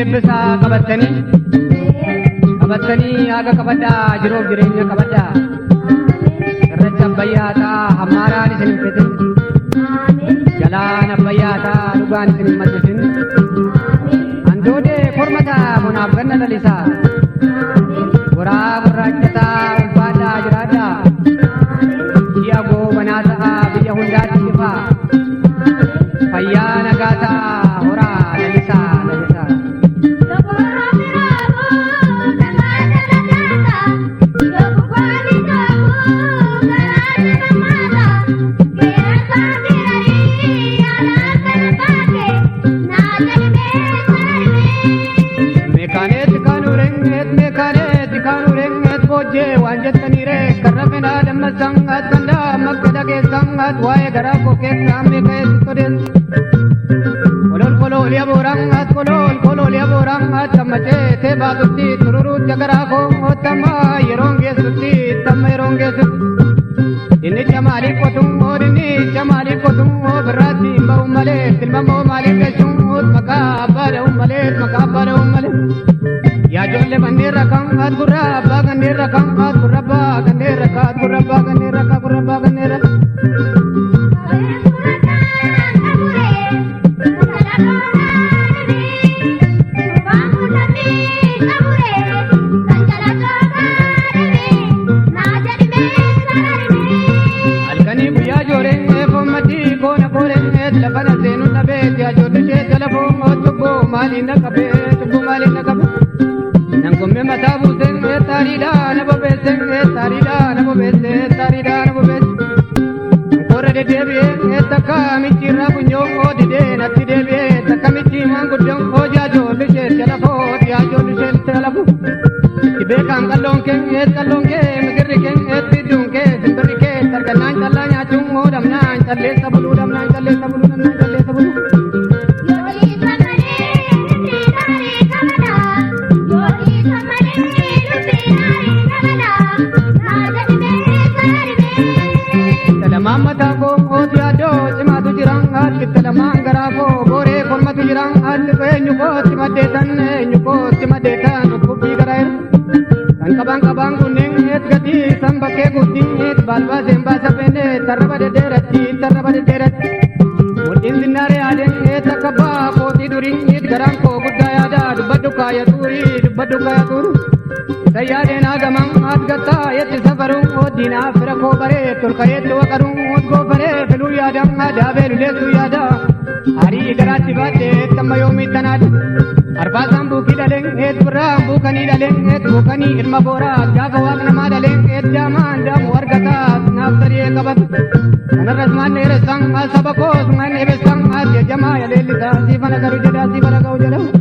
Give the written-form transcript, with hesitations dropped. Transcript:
Bisa kabatani aga kabada jiroof jireenya kabada irratti abbayyaata hammaaraan isin hin fitin jalaan abbayyaata dhugaan isin hin maddisin handoodee kormata bonaaf ganna lalisaa goraa gurraachataa ulfaadhaa jiraadhaa ji'a goobanaa ta'a biyya hundaatti ifaa fayyaa nagaa ta'a horaa lalisaa lalisaa. Sangat kanda makda ke sangat wae gara poke kami ke toden kolol liya borang at tamache te bagutti tururu jagara ko otama yerongge sutti tamerongge sut ini jamali kotum o berati bau male tilmamo mali ke sumut maka umale ya jolle bandir rakam at gurra bagandir rakam at gurra bagandir rakat gurra bagandir rakat gurra bagandir alkani buya jore fomati kona kore labana zenu nabe ya jolle telefo otbo mali nakabe Nangkume matabu senge tarida nabo bese Kore de debe etaka michira bunyo odide nati debe etaka michi mangudong ojajo lise telafo Ibe kangalongke migirike etidungke sindurike tarkanan talanya chungo damnan talle sabulu Mamata ko odiado cimatu jirang at kitala mangara ko bore kolmatu jirang at nyuko cimadetan ukubi garai kabang kuning et gati sambake guting et balwa zemba sapene taraba de derat udin dinare aden et takaba ko tiduring et garang ko budaya da dubadu kaya turi Sayade nagamang at gata yat safarung odina frako bare turkayet wakarung odgo bare felu yadam adabe lulesu yada hari garati bate tamayomi tanad arbasam buki daleng et buram bukani daleng et bukani irma bora jaga wagna madaleng et jaman jam wargata naftari kabat kanarasman nere sang asabako sungan ebe sang at jama ya lelita sifana garu jada